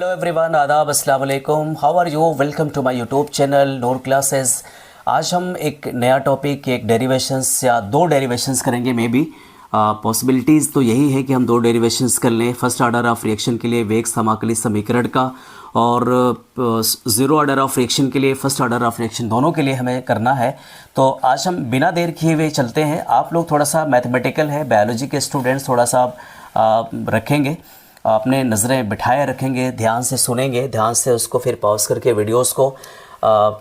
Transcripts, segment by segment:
Hello everyone, आदाब, अस्सलाम वालेकुम। How are you? Welcome to my YouTube channel Noor classes. आज हम एक नया टॉपिक, एक डेरिवेशंस या दो डेरिवेशंस करेंगे। मे बी पॉसिबिलिटीज़ तो यही है कि हम दो डेरिवेशंस कर लें। फर्स्ट ऑर्डर ऑफ रिएक्शन के लिए वेग समाकलित समीकरण का, और ज़ीरो ऑर्डर ऑफ रिएक्शन के लिए फर्स्ट ऑर्डर ऑफ रिएक्शन, दोनों के लिए हमें करना है। तो आज हम बिना देर किए हुए चलते हैं। आप लोग थोड़ा सा मैथमेटिकल है, बायोलॉजी के स्टूडेंट्स थोड़ा सा रखेंगे, अपने नज़रें बिठाए रखेंगे, ध्यान से सुनेंगे, ध्यान से उसको फिर पॉज करके वीडियोस को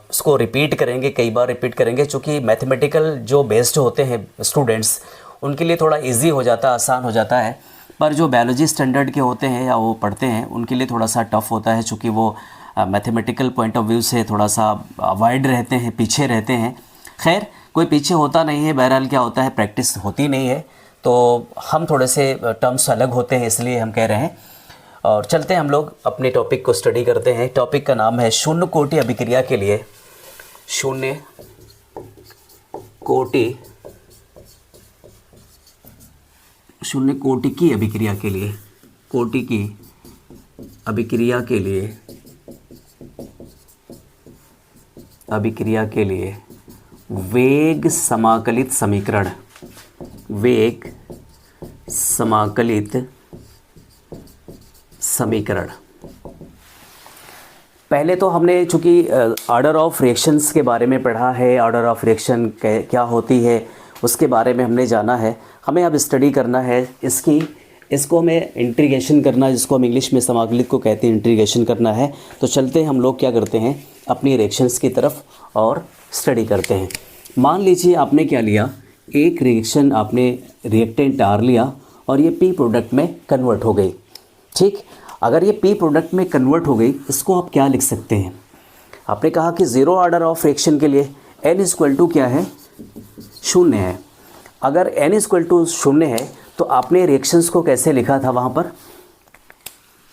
उसको रिपीट करेंगे, कई बार रिपीट करेंगे। चूँकि मैथमेटिकल जो बेस्ड होते हैं स्टूडेंट्स, उनके लिए थोड़ा इजी हो जाता है, आसान हो जाता है। पर जो बायोलॉजी स्टैंडर्ड के होते हैं या वो पढ़ते हैं, उनके लिए थोड़ा सा टफ़ होता है, चूँकि वो मैथमेटिकल पॉइंट ऑफ व्यू से थोड़ा सा अवॉइड रहते हैं, पीछे रहते हैं। खैर, कोई पीछे होता नहीं है, बहरहाल क्या होता है, प्रैक्टिस होती नहीं है, तो हम थोड़े से टर्म्स अलग होते हैं, इसलिए हम कह रहे हैं। और चलते हैं, हम लोग अपने टॉपिक को स्टडी करते हैं। टॉपिक का नाम है शून्य कोटि अभिक्रिया के लिए, शून्य कोटि की अभिक्रिया के लिए, कोटि की अभिक्रिया के लिए वेग समाकलित समीकरण, वेग समाकलित समीकरण। पहले तो हमने चूँकि ऑर्डर ऑफ रिएक्शंस के बारे में पढ़ा है, ऑर्डर ऑफ रिएक्शन क्या होती है उसके बारे में हमने जाना है। हमें अब स्टडी करना है इसको हमें इंटीग्रेशन करना, जिसको हम इंग्लिश में समाकलित को कहते हैं, इंटीग्रेशन करना है। तो चलते हैं, हम लोग क्या करते हैं, अपनी रिएक्शंस की तरफ और स्टडी करते हैं। मान लीजिए आपने क्या लिया, एक रिएक्शन आपने रिएक्टेंट आर लिया और ये पी प्रोडक्ट में कन्वर्ट हो गई। ठीक, अगर ये पी प्रोडक्ट में कन्वर्ट हो गई, इसको आप क्या लिख सकते हैं? आपने कहा कि ज़ीरो ऑर्डर ऑफ रिएक्शन के लिए n इक्वल टू क्या है, शून्य है। अगर n इक्वल टू शून्य है तो आपने रिएक्शंस को कैसे लिखा था वहाँ पर?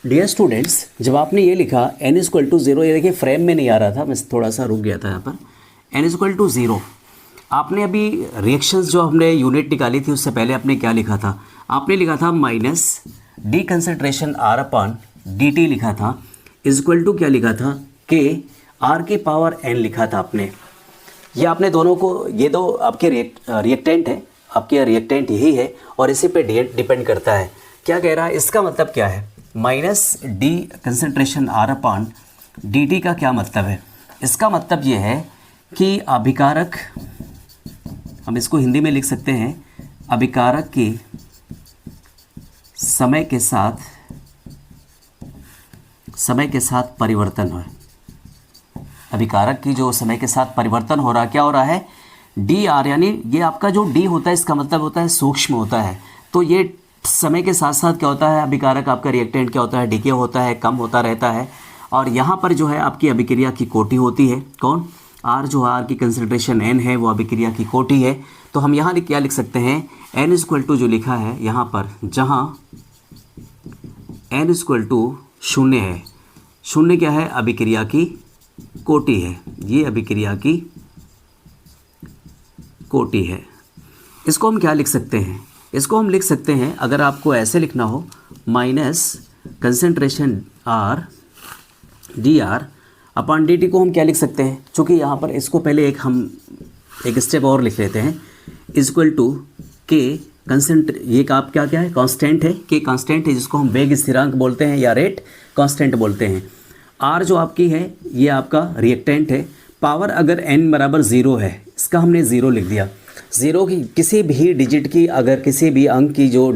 डियर स्टूडेंट्स, जब आपने ये लिखा n इक्वल टू ज़ीरो, ये देखिए फ्रेम में नहीं आ रहा था, मैं थोड़ा सा रुक गया था यहाँ पर। n इक्वल टू ज़ीरो, आपने अभी रिएक्शंस जो हमने यूनिट निकाली थी उससे पहले आपने क्या लिखा था? आपने लिखा था minus D concentration R upon D T लिखा था, इक्वल टू क्या लिखा था, के आर की पावर एन लिखा था आपने। ये आपने दोनों को, ये दो आपके रिएक्टेंट है, आपके रिएक्टेंट यही है और इसी पे डिपेंड करता है। क्या कह रहा है, इसका मतलब क्या है? Minus D concentration R upon D T का क्या मतलब है? इसका मतलब ये है कि अभिकारक, हम इसको हिंदी में लिख सकते हैं, अभिकारक की समय के साथ परिवर्तन है। अभिकारक की जो समय के साथ परिवर्तन हो रहा, क्या हो रहा है, डी आर, यानी ये आपका जो डी होता है, इसका मतलब होता है सूक्ष्म होता है। तो ये समय के साथ साथ क्या होता है, अभिकारक आपका रिएक्टेंट क्या होता है, डीके होता है, कम होता रहता है। और यहाँ पर जो है आपकी अभिक्रिया की कोटि होती है, कौन, आर, जो आर की कंसंट्रेशन एन है वो अभिक्रिया की कोटि है। तो हम यहाँ क्या लिख सकते हैं, एन इक्वल टू जो लिखा है यहाँ पर, जहाँ एन इक्वल टू शून्य है, शून्य क्या है, अभिक्रिया की कोटि है, ये अभिक्रिया की कोटि है। इसको हम क्या लिख सकते हैं, इसको हम लिख सकते हैं, अगर आपको ऐसे लिखना हो, minus concentration R D R upon D T को हम क्या लिख सकते हैं, चूँकि यहाँ पर इसको पहले हम एक स्टेप और लिख लेते हैं, इक्वल टू के ये का आप क्या है, कांस्टेंट है, के कांस्टेंट है, जिसको हम वेग स्थिरांक बोलते हैं या रेट कांस्टेंट बोलते हैं। आर जो आपकी है ये आपका रिएक्टेंट है। पावर अगर n बराबर ज़ीरो है, इसका हमने ज़ीरो लिख दिया। ज़ीरो की किसी भी डिजिट की, अगर किसी भी अंक की जो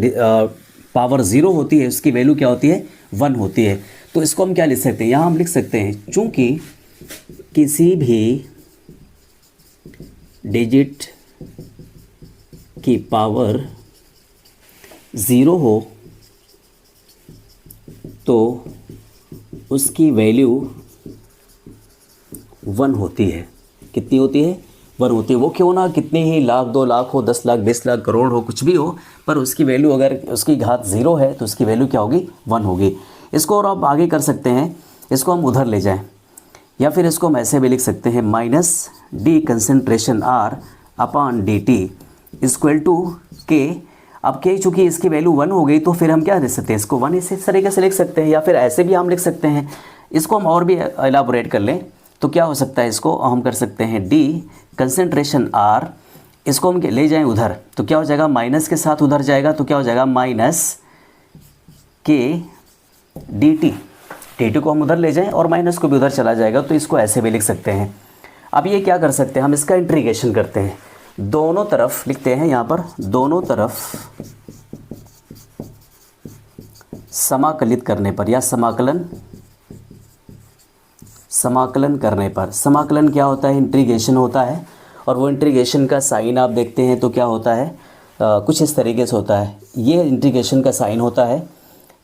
पावर ज़ीरो होती है, उसकी वैल्यू क्या होती है, 1 होती है। तो इसको हम क्या लिख सकते हैं, यहाँ हम लिख सकते हैं, चूँकि किसी भी डिजिट की पावर ज़ीरो हो तो उसकी वैल्यू 1 होती है। कितनी होती है, 1 होती है। वो क्यों ना कितने ही लाख, 2 लाख हो, 10 लाख, 20 लाख, करोड़ हो, कुछ भी हो, पर उसकी वैल्यू, अगर उसकी घात 0 है तो उसकी वैल्यू क्या होगी, 1 होगी। इसको और आप आगे कर सकते हैं, इसको हम उधर ले जाएं, या फिर इसको हम ऐसे भी लिख सकते हैं, minus D concentration R upon D T equal to के अब के चूँकि इसकी वैल्यू 1 हो गई तो फिर हम क्या लिख सकते हैं, इसको 1 इस तरीके से लिख सकते हैं, या फिर ऐसे भी हम लिख सकते हैं। इसको हम और भी एलाबोरेट कर लें तो क्या हो सकता है, इसको हम कर सकते हैं डी कंसंट्रेशन आर, इसको हम ले जाएं उधर तो क्या हो जाएगा, माइनस के साथ उधर जाएगा तो क्या हो जाएगा माइनस के डी टी, टी टी को हम उधर ले जाएं और माइनस को भी उधर चला जाएगा, तो इसको ऐसे भी लिख सकते हैं। अब ये क्या कर सकते हैं, हम इसका इंटीग्रेशन करते हैं, दोनों तरफ लिखते हैं यहाँ पर, दोनों तरफ समाकलित करने पर या समाकलन करने पर, समाकलन क्या होता है, इंटीग्रेशन होता है, और वो इंटीग्रेशन का साइन आप देखते हैं तो क्या होता है, कुछ इस तरीके से होता है, ये इंटीग्रेशन का साइन होता है,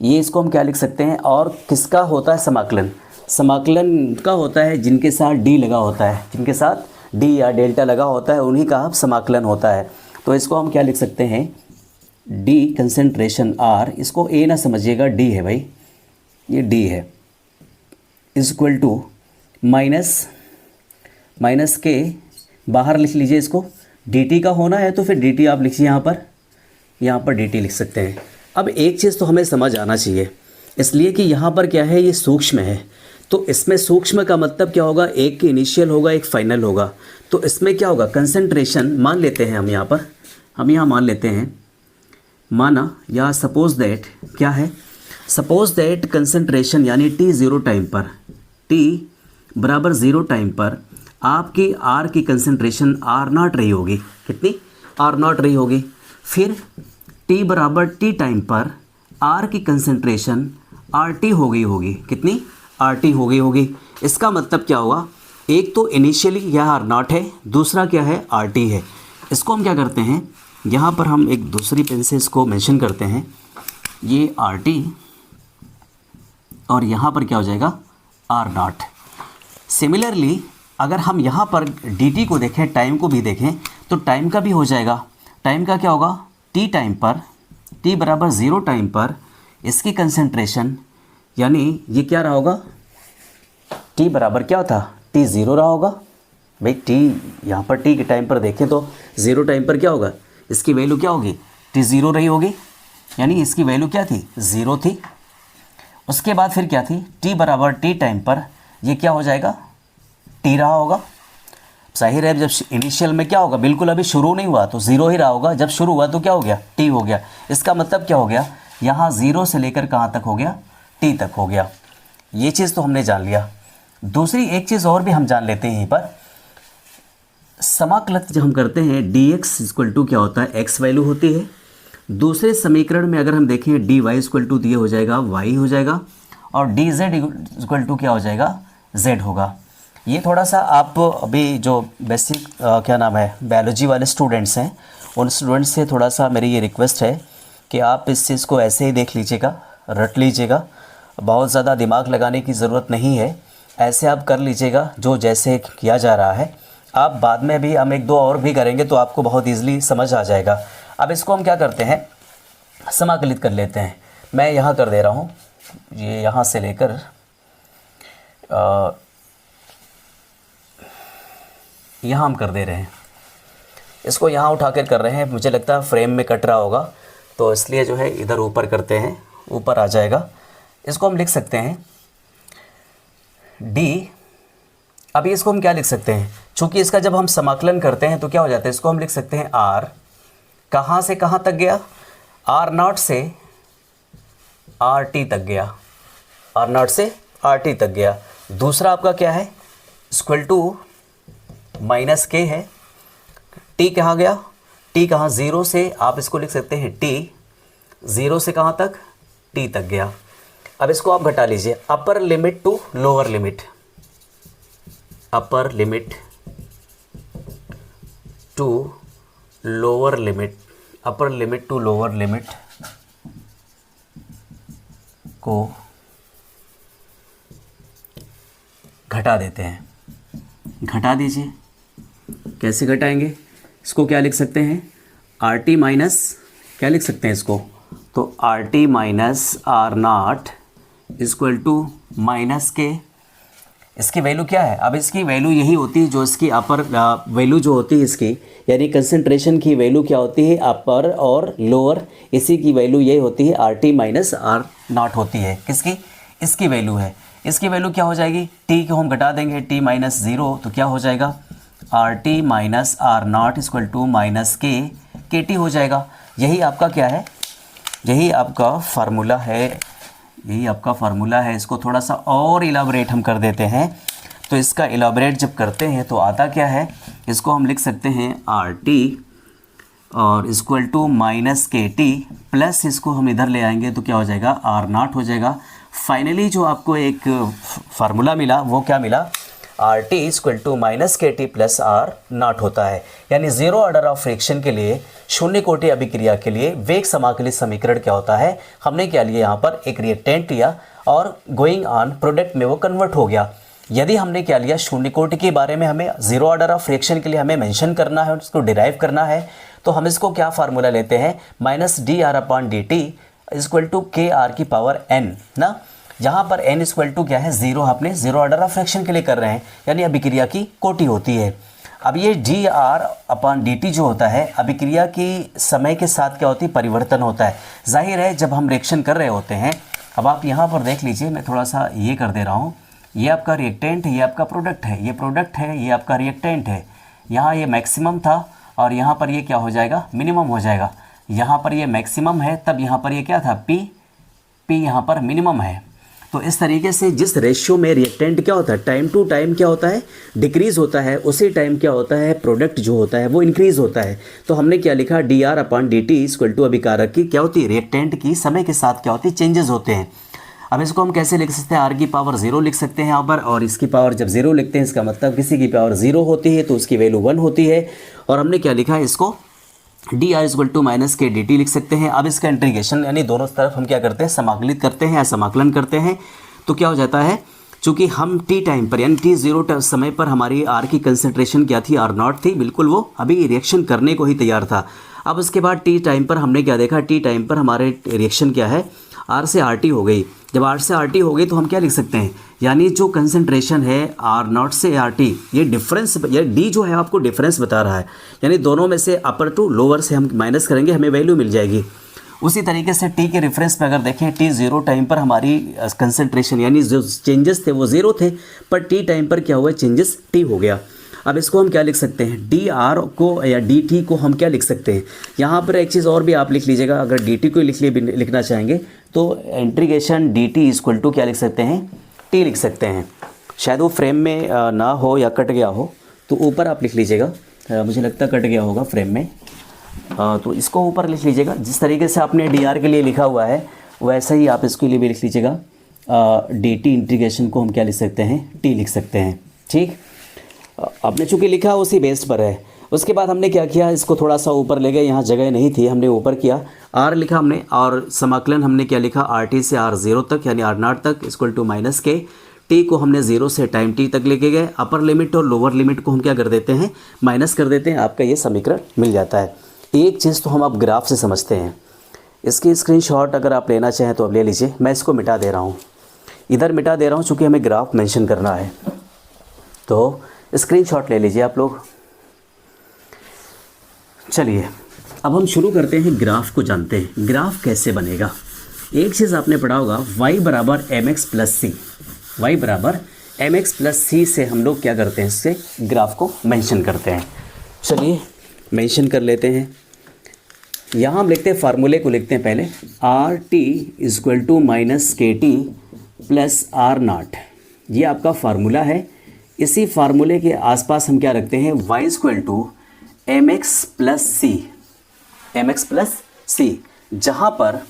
ये इसको हम क्या लिख सकते हैं, और किसका होता है समाकलन, समाकलन का होता है जिनके साथ डी लगा होता है, जिनके साथ डी या डेल्टा लगा होता है उन्हीं का समाकलन होता है। तो इसको हम क्या लिख सकते हैं, डी कंसंट्रेशन आर, इसको ए ना समझिएगा, डी है भाई, ये डी है, इज इक्वल टू माइनस के बाहर लिख लीजिए इसको, dt का होना है तो फिर dt आप लिखिए यहाँ पर dt लिख सकते हैं। अब एक चीज़ तो हमें समझ आना चाहिए, इसलिए कि यहाँ पर क्या है, ये सूक्ष्म है, तो इसमें सूक्ष्म का मतलब क्या होगा, एक इनिशियल होगा एक फाइनल होगा, तो इसमें क्या होगा, कंसंट्रेशन मान लेते हैं हम यहाँ पर, हम यहाँ मान लेते हैं, माना या सपोज दैट क्या है, सपोज दैट कंसंट्रेशन यानी t 0 टाइम पर, t बराबर 0 टाइम पर आपकी r की कंसंट्रेशन r0 रही होगी, कितनी, r0 रही होगी। फिर t बराबर t टाइम पर r की कंसंट्रेशन rt हो गई होगी, कितनी, rt हो गई होगी। इसका मतलब क्या होगा, एक तो इनिशियली यह r0 है, दूसरा क्या है, rt है। इसको हम क्या करते हैं, यहाँ पर हम एक दूसरी पेन से इसको मेंशन करते हैं, ये rt और यहाँ पर क्या हो जाएगा, r0। सिमिलरली अगर हम यहाँ पर dt को देखें, टाइम को भी देखें, तो टाइम का भी हो जाएगा, टाइम का क्या होगा, t टाइम पर, t बराबर 0 टाइम पर इसकी कंसंट्रेशन, यानी ये क्या रहा होगा, t बराबर क्या था, t 0 रहा होगा भाई, t यहाँ पर t के टाइम पर देखें तो 0 टाइम पर क्या होगा, इसकी वैल्यू क्या होगी, t 0 रही होगी, यानी इसकी वैल्यू क्या थी, 0 थी। उसके बाद फिर क्या थी, t बराबर t टाइम पर ये क्या हो जाएगा, t रहा होगा। जाहिर है जब इनिशियल में क्या होगा, बिल्कुल अभी शुरू नहीं हुआ तो 0 ही रहा होगा, जब शुरू हुआ तो क्या हो गया, t हो गया। इसका मतलब क्या हो गया, यहाँ 0 से लेकर कहाँ तक हो गया, t तक हो गया। ये चीज़ तो हमने जान लिया। दूसरी एक चीज़ और भी हम जान लेते हैं यहीं पर, समाकलित जब हम करते हैं dx इक्वल टू क्या होता है, x वैल्यू होती है। दूसरे समीकरण में अगर हम देखें dy इक्वल टू ये हो जाएगा y हो जाएगा, और dz इक्वल टू क्या हो जाएगा, z होगा। ये थोड़ा सा आप अभी जो बेसिक क्या नाम है बायोलॉजी वाले स्टूडेंट्स हैं, उन स्टूडेंट्स से थोड़ा सा मेरी ये रिक्वेस्ट है कि आप इस चीज़ को ऐसे ही देख लीजिएगा, रट लीजिएगा, बहुत ज़्यादा दिमाग लगाने की ज़रूरत नहीं है, ऐसे आप कर लीजिएगा जो जैसे किया जा रहा है। आप बाद में भी हम 1-2 और भी करेंगे तो आपको बहुत ईजिली समझ आ जाएगा। अब इसको हम क्या करते हैं, समाकलित कर लेते हैं। मैं यहाँ कर दे रहा हूँ, ये यहाँ से लेकर यहाँ हम कर दे रहे हैं, इसको यहाँ उठा कर रहे हैं। मुझे लगता है फ्रेम में कट रहा होगा तो इसलिए जो है इधर ऊपर करते हैं, ऊपर आ जाएगा। इसको हम लिख सकते हैं d। अभी इसको हम क्या लिख सकते हैं, चूँकि इसका जब हम समाकलन करते हैं तो क्या हो जाता है, इसको हम लिख सकते हैं r, कहाँ से कहाँ तक गया, r0 से rt तक गया, r0 से rt तक गया। दूसरा आपका क्या है, इक्वल टू माइनस के है, t कहाँ गया, t कहाँ, 0 से आप इसको लिख सकते हैं t, 0 से कहाँ तक, t तक गया। अब इसको आप घटा लीजिए, upper limit to lower limit, upper limit to lower limit, upper limit to lower limit को घटा देते हैं। घटा दीजिए, कैसे घटाएंगे, इसको क्या लिख सकते हैं, RT माइनस क्या लिख सकते हैं इसको, तो RT minus R0 equal to minus K, इसकी वैल्यू क्या है? अब इसकी वैल्यू यही होती है जो इसकी अपर वैल्यू जो होती है इसकी, यानी कंसंट्रेशन की वैल्यू क्या होती है? अपर और लोअर, इसी की वैल्यू ये होती है RT माइनस R नॉट होती है। किसकी? इसकी वैल्यू है। इसकी वैल्यू क्या हो जाएगी? T को हम घटा देंगे, T माइनस 0, तो क्या हो जाएगा? RT minus R not equal to minus KT हो जाएगा। यही आपका क्या है? यही आपका फार्मूला है, यही आपका फार्मूला है। इसको थोड़ा सा और इलाबरेट हम कर देते हैं। तो इसका इलाबरेट जब करते हैं तो आता क्या है? इसको हम लिख सकते हैं RT और equal to minus KT plus इसको हम इधर ले आएंगे तो क्या हो जाएगा? R नॉट हो जाएगा। फाइनली जो आपको एक फार्मूला मिला वो क्या मिला? RT equal to minus KT plus R not होता है। यानी जीरो ऑर्डर ऑफ फ्रिक्शन के लिए, शून्य कोटि अभिक्रिया के लिए वेग समाकलित समीकरण क्या होता है? हमने क्या लिया? यहाँ पर एक रिएक्टेंट लिया और गोइंग ऑन प्रोडक्ट में वो कन्वर्ट हो गया। यदि हमने क्या लिया? शून्य कोटि के बारे में हमें जीरो ऑर्डर ऑफ फ्रिक्शन के लिए हमें मेंशन करना है, उसको डिराइव करना है, तो हम इसको क्या फार्मूला लेते हैं? Minus dR/dt equal to KR की पावर n ना। यहाँ पर n इक्वल टू क्या है? 0। आपने जीरो ऑर्डर ऑफ फ्रैक्शन के लिए कर रहे हैं, यानी अभिक्रिया की कोटि होती है। अब ये dR/dt जो होता है अभिक्रिया की समय के साथ क्या होती है? परिवर्तन होता है। जाहिर है जब हम रिएक्शन कर रहे होते हैं, अब आप यहाँ पर देख लीजिए, मैं थोड़ा सा ये कर दे रहा हूँ, ये आपका रिएक्टेंट है, ये आपका प्रोडक्ट है, ये प्रोडक्ट है, ये आपका रिएक्टेंट है। यहाँ ये मैक्सिमम था और यहाँ पर ये क्या हो जाएगा? मिनिमम हो जाएगा। यहाँ पर ये मैक्सिमम है, तब यहाँ पर ये क्या था? P यहाँ पर मिनिमम है। तो इस तरीके से जिस रेशियो में रिएक्टेंट क्या होता है? टाइम टू टाइम क्या होता है? डिक्रीज़ होता है। उसी टाइम क्या होता है? प्रोडक्ट जो होता है वो इंक्रीज़ होता है। तो हमने क्या लिखा? dR/dt इक्वल टू अभिकारक की क्या होती है? रिएक्टेंट की समय के साथ क्या होती है? चेंजेस होते हैं। अब इसको हम कैसे लिख सकते हैं? R की पावर 0 लिख सकते हैं यहाँ पर, और इसकी पावर जब 0 लिखते हैं इसका मतलब किसी की पावर 0 होती है तो उसकी वैल्यू 1 होती है। और हमने क्या लिखा है? इसको dR equal to minus KDT लिख सकते हैं। अब इसका इंटीग्रेशन यानी दोनों तरफ हम क्या करते हैं? समाकलित करते हैं या समाकलन करते हैं, तो क्या हो जाता है? चूँकि हम t टाइम पर यानी t0 समय पर हमारी R की कंसंट्रेशन क्या थी? R नॉट थी, बिल्कुल वो अभी रिएक्शन करने को ही तैयार था। अब उसके बाद t टाइम पर हमने क्या देखा? t टाइम पर हमारे रिएक्शन क्या है? R से RT हो गई। जब R से RT हो गई तो हम क्या लिख सकते हैं? यानी जो कंसंट्रेशन है R नॉट से RT, ये डिफरेंस, ये D जो है आपको डिफरेंस बता रहा है, यानी दोनों में से अपर टू लोअर से हम माइनस करेंगे, हमें वैल्यू मिल जाएगी। उसी तरीके से T के रेफरेंस पे अगर देखें, T0 टाइम पर हमारी कंसंट्रेशन यानी जो चेंजेस थे वो 0 थे, पर T टाइम पर क्या हुआ? चेंजेस T हो गया। अब इसको हम क्या लिख सकते हैं? dr को या dt को हम क्या लिख सकते हैं? यहाँ पर एक चीज़ और भी आप लिख लीजिएगा, अगर dt को लिखना चाहेंगे तो इंटीग्रेशन dt इक्वल टू क्या लिख सकते हैं? t लिख सकते हैं। शायद वो फ्रेम में ना हो या कट गया हो, तो ऊपर आप लिख लीजिएगा। मुझे लगता है कट गया होगा फ्रेम में, तो इसको ऊपर लिख लीजिएगा। जिस तरीके से आपने dr के लिए लिखा हुआ है वैसे ही आप इसके लिए भी लिख लीजिएगा। dt इंटीग्रेशन को हम क्या लिख सकते हैं? t लिख सकते हैं। ठीक, आपने चूँकि लिखा उसी बेस पर है। उसके बाद हमने क्या किया? इसको थोड़ा सा ऊपर ले गए, यहाँ जगह नहीं थी, हमने ऊपर किया, R लिखा हमने, और समाकलन हमने क्या लिखा? RT से R0 तक यानी R नॉट तक equal to minus K। T को हमने 0 से टाइम T तक लेके गए। अपर लिमिट और लोअर लिमिट को हम क्या कर देते हैं? माइनस कर देते हैं। आपका ये समीकरण मिल जाता है। एक चीज़ तो हम अब ग्राफ से समझते हैं, इसकी स्क्रीनशॉट अगर आप लेना चाहें तो अब ले लीजिए। मैं इसको मिटा दे रहा हूँ, इधर मिटा दे रहा हूँ चूँकि हमें ग्राफ मेंशन करना है, तो स्क्रीनशॉट ले लीजिए आप लोग। चलिए अब हम शुरू करते हैं, ग्राफ को जानते हैं। ग्राफ कैसे बनेगा? एक चीज़ आपने पढ़ा होगा, y बराबर mx प्लस सी। y बराबर mx प्लस सी से हम लोग क्या करते हैं? इससे ग्राफ को मेंशन करते हैं। चलिए मेंशन कर लेते हैं। यहाँ हम लिखते हैं, फार्मूले को लिखते हैं पहले, RT equal to minus KT plus R not. ये आपका फार्मूला है। इसी फार्मूले के आसपास हम क्या रखते हैं? y equal to mx plus C, mx plus C, जहाँ पर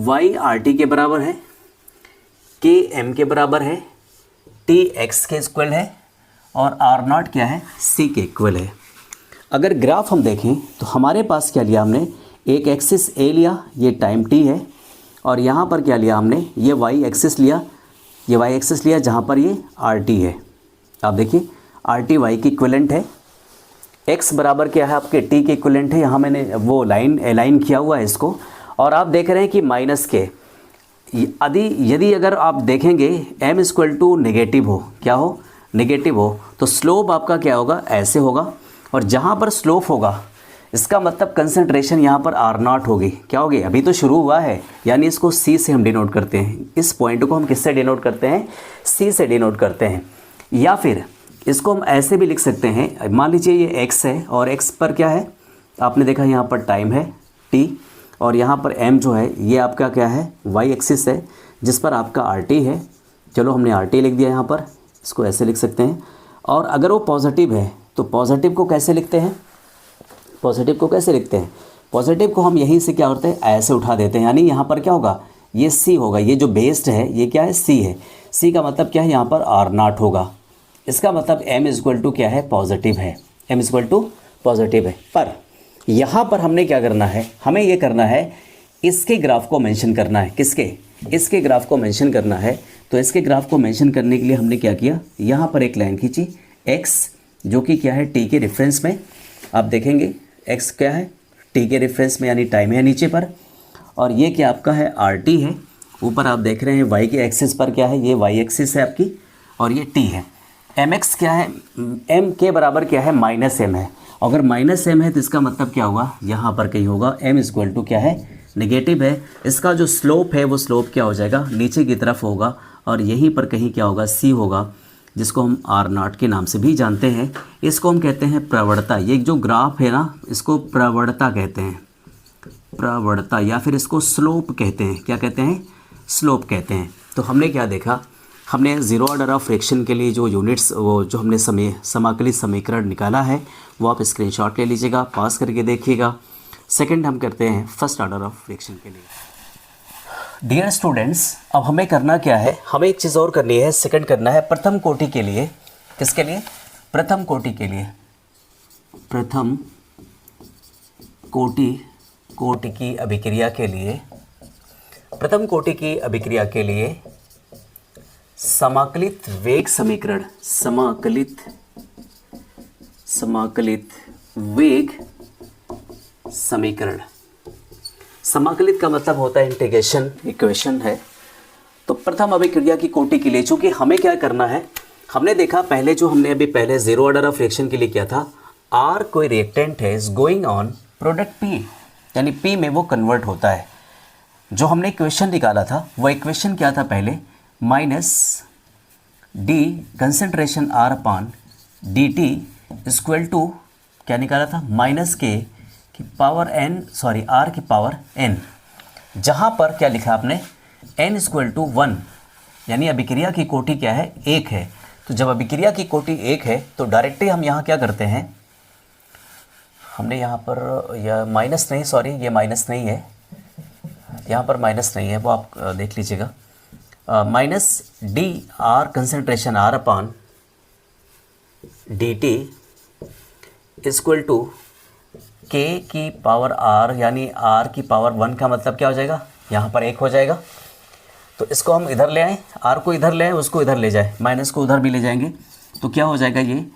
y RT के बराबर है, k m के बराबर है, t x के इक्वल है, और R नॉट क्या है? c के इक्वल है। अगर ग्राफ हम देखें तो हमारे पास क्या लिया हमने? एक एक्सिस a लिया, ये टाइम t है, और यहाँ पर क्या लिया हमने? ये y एक्सिस लिया, ये y एक्सिस लिया, जहाँ पर ये RT है। आप देखिए RT y की इक्विवेलेंट है, x बराबर क्या है? आपके t के इक्विवेलेंट है। यहाँ मैंने वो लाइन अलाइन किया हुआ है इसको, और आप देख रहे हैं कि माइनस के, यदि अगर आप देखेंगे m इक्वल टू नेगेटिव हो, क्या हो, नेगेटिव हो, तो स्लोप आपका क्या होगा, ऐसे होगा। और जहाँ पर स्लोप होगा इसका मतलब कंसंट्रेशन यहाँ पर R0 होगी, क्या होगी, अभी तो शुरू हुआ है, यानी इसको C से हम डिनोट करते हैं। इस पॉइंट को हम किससे डिनोट करते हैं, C से डिनोट करते हैं। या फिर इसको हम ऐसे भी लिख सकते हैं, मान लीजिए ये x है और x पर क्या है, आपने देखा यहाँ पर टाइम है t, और यहाँ पर m जो है ये आपका क्या है, y एक्सिस है, जिस पर आपका RT है। चलो हमने RT लिख दिया यहाँ पर, इसको ऐसे लिख सकते हैं। और अगर वो पॉजिटिव है तो पॉजिटिव को कैसे लिखते हैं, पॉजिटिव को कैसे लिखते हैं, पॉजिटिव को हम यहीं से क्या करते हैं, ऐसे उठा देते हैं, यानी यहाँ पर क्या होगा, ये C होगा, ये जो बेस्ड है ये क्या है, C है। C का मतलब क्या है, यहाँ पर R0 होगा। इसका मतलब m इक्वल टू क्या है, पॉजिटिव है, m इक्वल टू पॉजिटिव है। पर यहाँ पर हमने क्या करना है, हमें ये करना है, इसके ग्राफ को मेंशन करना है, किसके, इसके ग्राफ को मेंशन करना है। तो इसके ग्राफ को मेंशन करने के लिए हमने क्या किया, यहाँ पर एक लाइन खींची, x जो कि क्या है, t के रेफरेंस में, आप देखेंगे x क्या है, t के रेफरेंस में, यानी टाइम है नीचे पर, और ये क्या आपका है, RT है। ऊपर आप देख रहे हैं y के एक्सिस पर क्या है, ये y एक्सिस है आपकी, और ये t है। mx क्या है, m के बराबर क्या है, -m है। अगर -m है तो इसका मतलब क्या होगा, यहाँ पर कहीं होगा, m इक्वल टू क्या है, नेगेटिव है। इसका जो स्लोप है वो स्लोप क्या हो जाएगा, नीचे की तरफ होगा, और यहीं पर कहीं क्या होगा, c होगा, जिसको हम R0 के नाम से भी जानते हैं। इसको हम कहते हैं प्रवणता। ये जो ग्राफ है ना, इसको प्रवणता कहते हैं, प्रवणता, या फिर इसको स्लोप कहते हैं। क्या कहते हैं, स्लोप कहते हैं। तो हमने क्या देखा, हमने जीरो ऑर्डर ऑफ फ्रैक्शन के लिए जो यूनिट्स, वो जो हमने समाकलित समीकरण निकाला है, वो आप स्क्रीनशॉट ले लीजिएगा, पास करके देखिएगा। सेकंड हम करते हैं फर्स्ट ऑर्डर ऑफ फ्रैक्शन के लिए। डियर स्टूडेंट्स, अब हमें करना क्या है, हमें एक चीज़ और करनी है, सेकंड करना है प्रथम कोटि के लिए। किसके लिए, प्रथम कोटि के लिए, प्रथम कोटि की अभिक्रिया के लिए, प्रथम कोटि की अभिक्रिया के लिए समाकलित वेग समीकरण, समाकलित वेग समीकरण। समाकलित का मतलब होता है इंटीग्रेशन, इक्वेशन है। तो प्रथम अभिक्रिया की कोटि के लिए, चूंकि हमें क्या करना है, हमने देखा पहले, जो हमने अभी पहले जीरो ऑर्डर ऑफ रिएक्शन के लिए किया था, R कोई रिएक्टेंट है, is going on product P, यानी P में वो कन्वर्ट होता है। जो हमने इक्वेशन निकाला था, वो इक्वेशन क्या था पहले, -d concentration R upon dt equal to क्या निकाला था, -k की पावर n, सॉरी R की पावर n, जहाँ पर क्या लिखा आपने, n इक्वल टू 1, यानी अभिक्रिया की कोटि क्या है, 1 है। तो जब अभिक्रिया की कोटि 1 है तो डायरेक्टली हम यहाँ क्या करते हैं, हमने यहाँ पर यह माइनस नहीं, सॉरी ये माइनस नहीं है, यहाँ पर माइनस नहीं है, वो आप देख लीजिएगा, -d R concentration R upon dt equal to k की पावर r, यानी r की पावर 1 का मतलब क्या हो जाएगा, यहाँ पर 1 हो जाएगा। तो इसको हम इधर ले आएँ, r को इधर ले आएँ, उसको इधर ले जाए, माइनस को उधर भी ले जाएंगे, तो क्या हो जाएगा, ये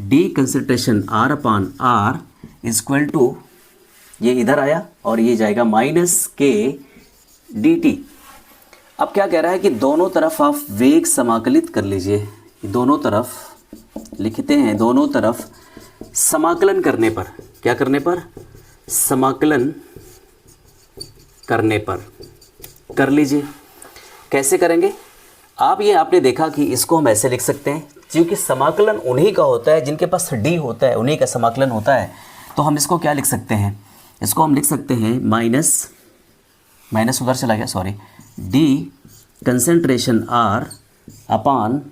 d concentration R upon r equal to, ये इधर आया और ये जाएगा -k dt। अब क्या कह रहा है कि दोनों तरफ आप वेग समाकलित कर लीजिए, दोनों तरफ लिखते हैं, दोनों तरफ समाकलन करने पर, क्या करने पर, समाकलन करने पर कर लीजिए। कैसे करेंगे आप, ये आपने देखा कि इसको हम ऐसे लिख सकते हैं, क्योंकि समाकलन उन्हीं का होता है जिनके पास d होता है, उन्हीं का समाकलन होता है। तो हम इसको क्या लिख सकते हैं, इसको हम लिख सकते हैं माइनस उधर चला गया, sorry, d concentration R upon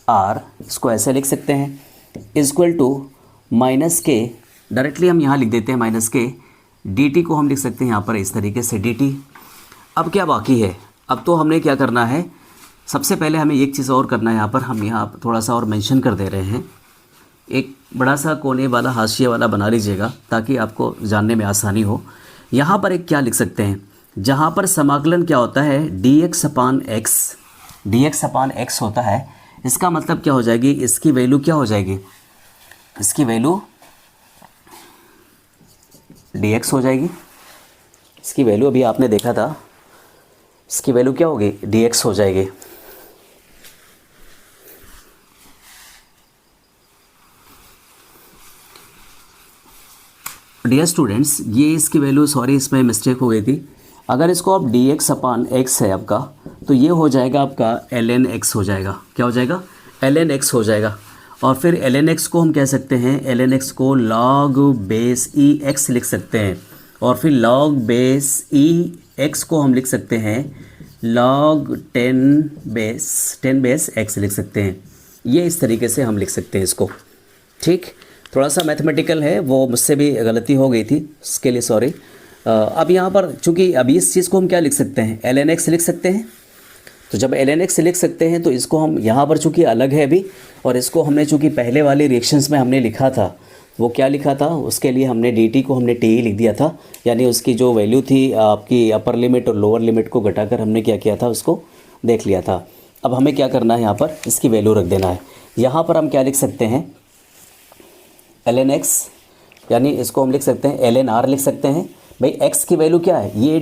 R, इसको ऐसे लिख सकते हैं, इक्वल टू -k, डायरेक्टली हम यहाँ लिख देते हैं -k, dt को हम लिख सकते हैं यहाँ पर इस तरीके से dt। अब क्या बाकी है, अब तो हमने क्या करना है, सबसे पहले हमें एक चीज़ और करना है, यहाँ पर हम यहाँ थोड़ा सा और मेंशन कर दे रहे हैं, एक बड़ा सा कोने वाला हाशिए वाला बना लीजिएगा ताकि आपको जानने में आसानी हो। यहाँ पर एक क्या लिख सकते हैं, जहाँ पर समाकलन क्या होता है, dx अपान x होता है, इसका मतलब क्या हो जाएगी, इसकी वैल्यू क्या हो जाएगी, इसकी वैल्यू dx हो जाएगी। इसकी वैल्यू अभी आपने देखा था इसकी वैल्यू क्या होगी, dx हो जाएगी। डियर स्टूडेंट्स, ये इसकी वैल्यू, सॉरी इसमें मिस्टेक हो गई थी। अगर इसको आप dx अपान x है आपका, तो ये हो जाएगा आपका ln x हो जाएगा। क्या हो जाएगा, ln x हो जाएगा। और फिर ln x को हम कह सकते हैं, ln x को log बेस e x लिख सकते हैं। और फिर log बेस e x को हम लिख सकते हैं log 10 बेस x लिख सकते हैं। ये इस तरीके से हम लिख सकते हैं इसको। ठीक, थोड़ा सा मैथमेटिकल है, वो मुझसे भी गलती हो गई थी, उसके लिए सॉरी। अब यहाँ पर चूँकि अभी इस चीज़ को हम क्या लिख सकते हैं, ln x लिख सकते हैं। तो जब ln x लिख सकते हैं तो इसको हम यहाँ पर चूँकि अलग है अभी, और इसको हमने चूँकि पहले वाले रिएक्शंस में हमने लिखा था, वो क्या लिखा था, उसके लिए हमने dt को हमने टी लिख दिया था। यानी उसकी जो वैल्यू थी आपकी अपर लिमिट और लोअर लिमिट को घटाकर हमने क्या किया था, उसको देख लिया था। अब हमें क्या करना है, यहाँ पर इसकी वैल्यू रख देना है। यहाँ पर हम क्या लिख सकते हैं, ln x, यानी इसको हम लिख सकते हैं ln r लिख सकते हैं। भाई x की वैल्यू क्या है, ये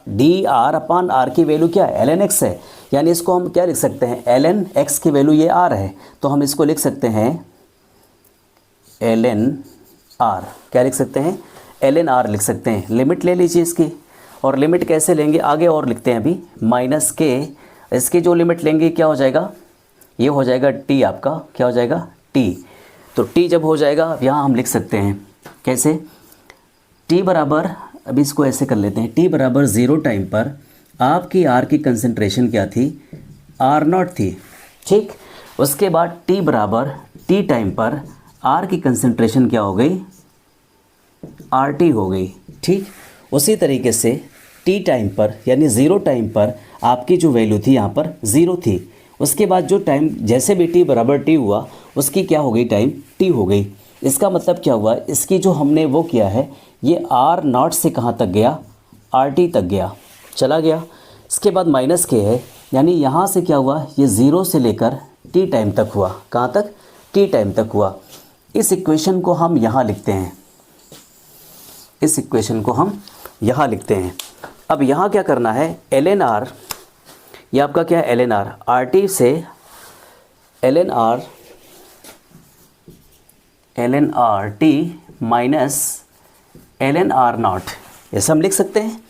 डी आर अपान आर की वैल्यू क्या है, ln x है। यानी इसको हम क्या लिख सकते हैं, ln x की वैल्यू ये r है, तो हम इसको लिख सकते हैं ln r। क्या लिख सकते हैं, ln r लिख सकते हैं। लिमिट ले लीजिए इसकी, और लिमिट कैसे लेंगे आगे और लिखते हैं अभी, माइनस के, इसकी जो लिमिट लेंगे क्या हो जाएगा, ये हो जाएगा t आपका, क्या हो जाएगा t। तो t जब हो जाएगा, यहाँ हम लिख सकते हैं कैसे, t बराबर, अभी इसको ऐसे कर लेते हैं, t बराबर 0 टाइम पर आपकी r की कंसंट्रेशन क्या थी, r0 थी। ठीक, उसके बाद t बराबर t टाइम पर r की कंसंट्रेशन क्या हो गई, rt हो गई। ठीक, उसी तरीके से t टाइम पर, यानी 0 टाइम पर आपकी जो वैल्यू थी यहाँ पर 0 थी। उसके बाद जो टाइम जैसे भी t बराबर t हुआ, उसकी क्या हो गई, टाइम t हो गई। इसका मतलब क्या हुआ, इसकी जो हमने वो किया है, ये r0 से कहाँ तक गया, rt तक गया, चला गया। इसके बाद माइनस के है, यानी यहाँ से क्या हुआ, ये 0 से लेकर t टाइम तक हुआ, कहाँ तक, t टाइम तक हुआ। इस इक्वेशन को हम यहाँ लिखते हैं, इस इक्वेशन को हम यहाँ लिखते हैं। अब यहाँ क्या करना है, ln r, ये आपका क्या है ln r, rt से ln r t minus ln r0, ऐसा हम लिख सकते हैं।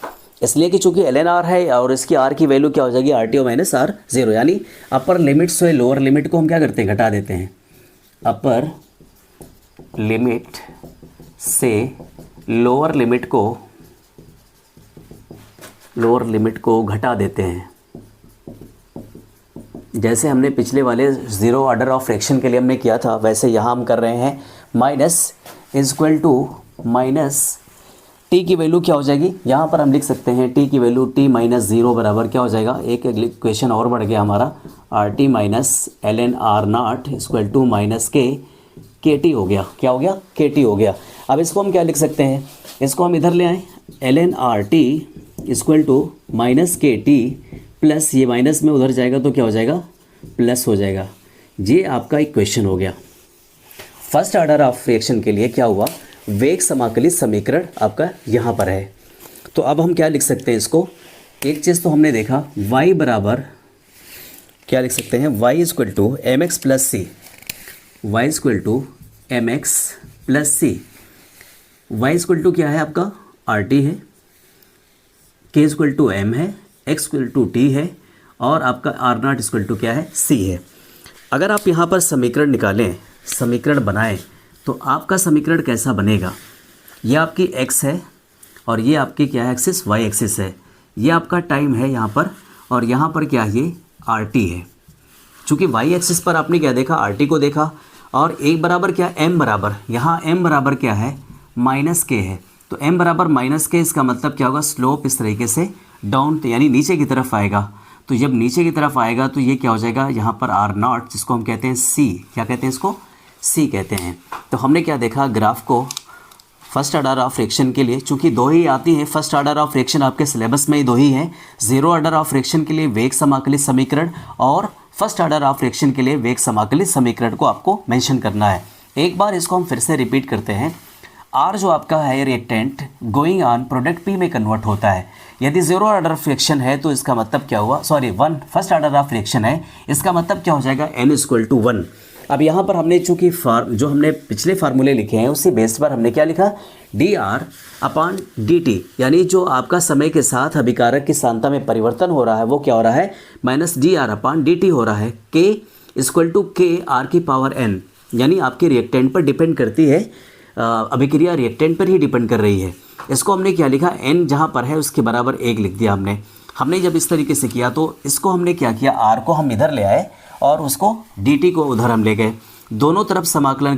इसलिए कि चूंकि ln r है और इसकी r की वैल्यू क्या हो जाएगी, rt और माइनस r 0, यानी अपर लिमिट से लोअर लिमिट को हम क्या करते हैं, घटा देते हैं। अपर लिमिट से लोअर लिमिट को घटा देते हैं। जैसे हमने पिछले वाले ज़ीरो ऑर्डर ऑफ फ्रैक्शन के लिए हमने किया था, वैसे यहाँ हम कर रहे हैं। Minus is equal to minus T की वैल्यू क्या हो जाएगी, यहाँ पर हम लिख सकते हैं टी की वैल्यू t माइनस 0 बराबर क्या हो जाएगा, एक इक्वेशन और बढ़ गया हमारा, R T minus ln r0 equal to minus K T हो गया। क्या हो गया, के टी हो गया। अब इसको हम क्या लिख सकते हैं, इसको हम इधर ले आए, ln r t equal to minus K T plus, ये माइनस में उधर जाएगा तो क्या हो जाएगा, प्लस हो जाएगा। ये आपका इक्वेशन हो गया। फर्स्ट ऑर्डर ऑफ रिएक्शन के लिए क्या हुआ, वेग समाकलित समीकरण आपका यहाँ पर है। तो अब हम क्या लिख सकते हैं इसको, एक चीज़ तो हमने देखा, y बराबर क्या लिख सकते हैं, y equal to M X plus C, Y equal to M X plus C. Y equal to क्या है आपका, आर टी है, के इक्वल टू एम है, एक्स इक्वल टू टी है, और आपका आर नॉट इक्वल टू क्या है, सी है। अगर आप यहाँ पर समीकरण निकालें, समीकरण बनाएं, तो आपका समीकरण कैसा बनेगा, ये आपकी x है और ये आपकी क्या है, एक्सिस y एक्सिस है, ये आपका टाइम है यहाँ पर, और यहाँ पर क्या है, ये rt है। चूँकि y एक्सिस पर आपने क्या देखा, rt को देखा, और एक बराबर क्या, m बराबर, यहाँ m बराबर क्या है, माइनस के है। तो m बराबर माइनस के, इसका मतलब क्या होगा, स्लोप इस तरीके से डाउन, यानी नीचे की तरफ आएगा। तो जब नीचे की तरफ आएगा तो ये क्या हो जाएगा, यहाँ पर r0 जिसको हम कहते हैं c, क्या कहते हैं इसको, c कहते हैं। तो हमने क्या देखा, ग्राफ को फर्स्ट ऑर्डर ऑफ फ्रैक्शन के लिए, चूंकि दो ही आती हैं, फर्स्ट ऑर्डर ऑफ फ्रैक्शन आपके सिलेबस में ही दो ही हैं, जीरो ऑर्डर ऑफ फ्रैक्शन के लिए वेग समाकलित समीकरण, और फर्स्ट ऑर्डर ऑफ फ्रैक्शन के लिए वेग समाकलित समीकरण को आपको मेंशन करना है। एक बार इसको हम फिर से रिपीट करते हैं। आर जो आपका है reactant going on product P में कन्वर्ट होता है। यदि जीरो ऑर्डर ऑफ रिएक्शन है तो इसका मतलब क्या हुआ, sorry one first order of reaction है, इसका मतलब क्या हो जाएगा, n इक्वल टू 1। अब यहाँ पर हमने चूँकि जो हमने पिछले फार्मूले लिखे हैं उसी बेस पर हमने क्या लिखा, dr/dt, यानी जो आपका समय के साथ अभिकारक की सांद्रता में परिवर्तन हो रहा है वो क्या हो रहा है, -dr/dt हो रहा है। k इक्वल टू k(r)⁴n, यानी आपके रिएक्टेंट पर डिपेंड करती है, अभिक्रिया रिएक्टेंट पर ही डिपेंड कर रही है। इसको हमने क्या लिखा, n जहाँ पर है उसके बराबर 1 लिख दिया हमने जब इस तरीके से किया तो इसको हमने क्या किया, r को हम इधर ले आए और उसको dt को उधर हम ले गए। दोनों तरफ समाकलन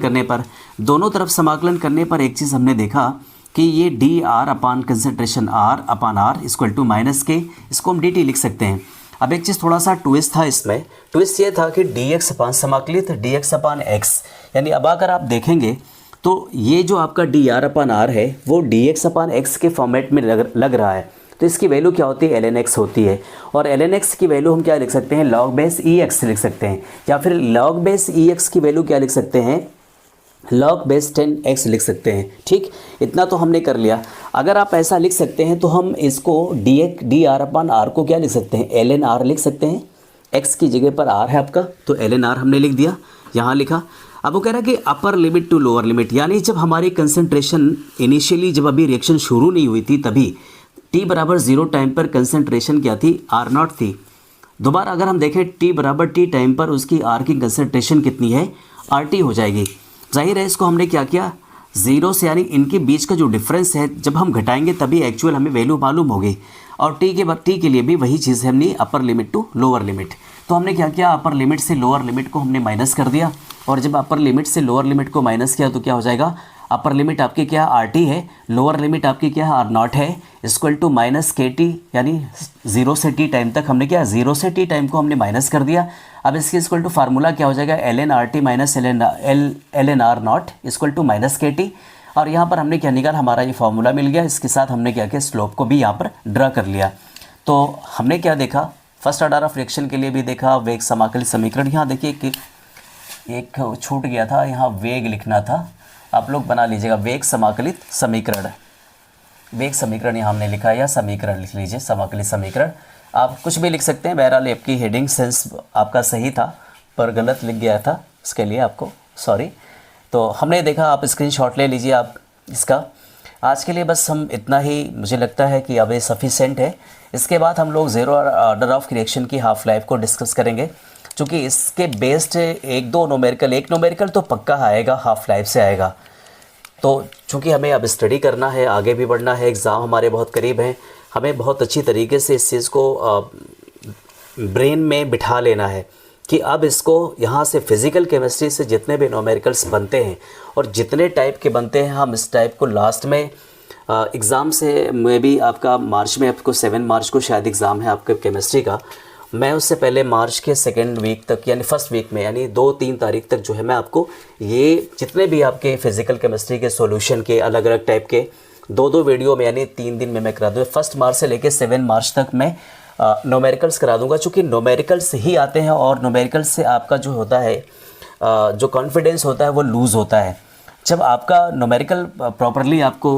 करने पर एक चीज़ हमने देखा कि ये dr upon concentration r/r equal to -k, इसको हम dt लिख सकते हैं। अब एक चीज़ थोड़ा सा ट्विस्ट था इसमें, ट्विस्ट ये था कि dx अपान समाकलित dx अपान x, यानी अब अगर आप देखेंगे तो ये जो आपका dr/r है वो dx अपान x के फॉर्मेट में लग रहा है, तो इसकी वैल्यू क्या होती है, ln x होती है। और ln x की वैल्यू हम क्या लिख सकते हैं, log बेस ex लिख सकते हैं, या फिर log बेस ex की वैल्यू क्या लिख सकते हैं, log बेस 10x लिख सकते हैं। ठीक, इतना तो हमने कर लिया। अगर आप ऐसा लिख सकते हैं तो हम इसको dr/r को क्या लिख सकते हैं, ln r लिख सकते हैं। x की जगह पर r है आपका, तो ln r हमने लिख दिया, यहाँ लिखा। अब वो कह रहा है कि upper limit to lower limit, यानी जब हमारी कंसंट्रेशन इनिशियली जब अभी रिएक्शन शुरू नहीं हुई थी तभी t बराबर 0 टाइम पर कंसंट्रेशन क्या थी, r0 थी। दोबारा अगर हम देखें t बराबर t टाइम पर उसकी r की कंसंट्रेशन कितनी है, rt हो जाएगी। जाहिर है इसको हमने क्या किया, 0 से, यानी इनके बीच का जो डिफरेंस है जब हम घटाएंगे तभी एक्चुअल हमें वैल्यू मालूम होगी। और t के लिए भी वही चीज़ है, हमने upper limit to lower limit. तो हमने क्या किया, अपर लिमिट से लोअर लिमिट को हमने माइनस कर दिया, और जब अपर लिमिट से लोअर लिमिट को माइनस किया तो क्या हो जाएगा, अपर लिमिट आपकी क्या RT है, लोअर लिमिट आपकी क्या है, R0 है, इक्वल टू -KT, यानी 0 से t टाइम तक हमने क्या, 0 से t टाइम को हमने माइनस कर दिया। अब इसके इक्वल टू फार्मूला क्या हो जाएगा, ln RT minus ln R0 equal to -KT। और यहाँ पर हमने क्या निकाला, हमारा ये फार्मूला मिल गया। इसके साथ हमने क्या किया, स्लोप को भी यहाँ पर ड्रा कर लिया। तो हमने क्या देखा, फर्स्ट ऑर्डर ऑफ रिएक्शन के लिए भी देखा वेग समाकलित समीकरण। यहाँ देखिए कि एक छूट गया था, यहाँ वेग लिखना था, आप लोग बना लीजिएगा वेग समाकलित समीकरण। वेग समीकरण यहाँ हमने लिखा है, या समीकरण लिख लीजिए, समाकलित समीकरण। आप कुछ भी लिख सकते हैं, बहरहाल आपकी हेडिंग सेंस आपका सही था पर गलत लिख गया था, इसके लिए आपको सॉरी। तो हमने देखा, आप स्क्रीनशॉट ले लीजिए आप इसका। आज के लिए बस हम इतना ही, मुझे लगता है कि अब ये सफिशेंट है। इसके बाद हम लोग ज़ीरो ऑर्डर ऑफ रिएक्शन की हाफ लाइफ को डिस्कस करेंगे, क्योंकि इसके बेस्ड एक न्यूमेरिकल तो पक्का आएगा, हाफ लाइफ से आएगा। तो चूँकि हमें अब स्टडी करना है, आगे भी बढ़ना है, एग्ज़ाम हमारे बहुत करीब हैं, हमें बहुत अच्छी तरीके से इस चीज़ को ब्रेन में बिठा लेना है कि अब इसको यहाँ से फिज़िकल केमिस्ट्री से जितने भी न्यूमेरिकल्स बनते हैं और जितने टाइप के बनते हैं, हम इस टाइप को लास्ट में एग्ज़ाम से में भी आपका मार्च में, आपको 7 मार्च को शायद एग्ज़ाम है आपके केमिस्ट्री का। मैं उससे पहले मार्च के सेकेंड वीक तक, यानी फर्स्ट वीक में, यानी 2-3 तारीख तक जो है मैं आपको ये जितने भी आपके फ़िज़िकल केमिस्ट्री के सॉल्यूशन के अलग अलग टाइप के 2-2 वीडियो में, यानी 3 दिन में मैं करा दूँगा। 1 मार्च से लेकर 7 मार्च तक मैं न्यूमेरिकल्स करा दूँगा, चूँकि न्यूमेरिकल्स ही आते हैं और न्यूमेरिकल्स से आपका जो होता है, जो कॉन्फिडेंस होता है वो लूज़ होता है। जब आपका न्यूमेरिकल प्रॉपरली आपको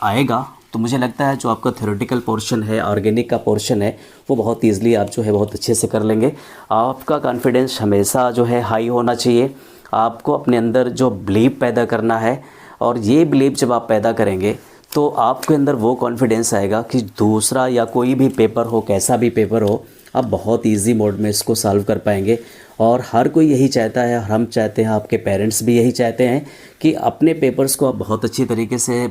आएगा तो मुझे लगता है जो आपका थ्योरेटिकल पोर्शन है, ऑर्गेनिक का पोर्शन है, वो बहुत ईजिली आप जो है बहुत अच्छे से कर लेंगे। आपका कॉन्फिडेंस हमेशा जो है हाई होना चाहिए। आपको अपने अंदर जो बिलीव पैदा करना है, और ये बिलीव जब आप पैदा करेंगे तो आपके अंदर वो कॉन्फिडेंस आएगा कि दूसरा या कोई भी पेपर हो, कैसा भी पेपर हो, आप बहुत इजी मोड में इसको सॉल्व कर पाएंगे। और हर कोई यही चाहता है, हम चाहते हैं, आपके पेरेंट्स भी यही चाहते हैं कि अपने पेपर्स को आप बहुत अच्छी तरीके से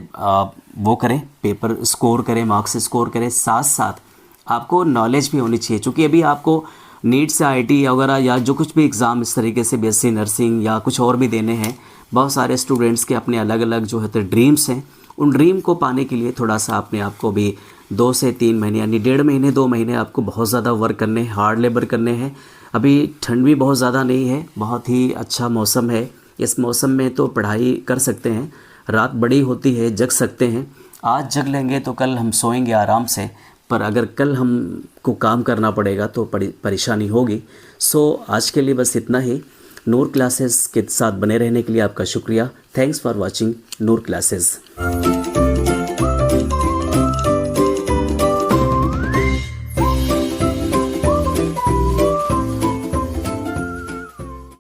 वो करें, पेपर स्कोर करें, मार्क्स स्कोर करें। साथ साथ आपको नॉलेज भी होनी चाहिए, क्योंकि अभी आपको नीट से IIT वगैरह या जो कुछ भी एग्ज़ाम इस तरीके से BSc नर्सिंग या कुछ और भी देने हैं, बहुत सारे स्टूडेंट्स के अपने अलग अलग जो है ड्रीम्स हैं। उन ड्रीम को पाने के लिए थोड़ा सा अपने आप को भी 2 से 3 महीने, यानी 1.5 महीने 2 महीने आपको बहुत ज़्यादा वर्क करने हैं, हार्ड लेबर करने हैं। अभी ठंड भी बहुत ज़्यादा नहीं है, बहुत ही अच्छा मौसम है। इस मौसम में तो पढ़ाई कर सकते हैं, रात बड़ी होती है, जग सकते हैं। आज जग लेंगे तो कल हम सोएंगे आराम से, पर अगर कल हमको काम करना पड़ेगा तो परेशानी होगी। सो आज के लिए बस इतना ही। नूर क्लासेस के साथ बने रहने के लिए आपका शुक्रिया। Thanks for watching Noor classes.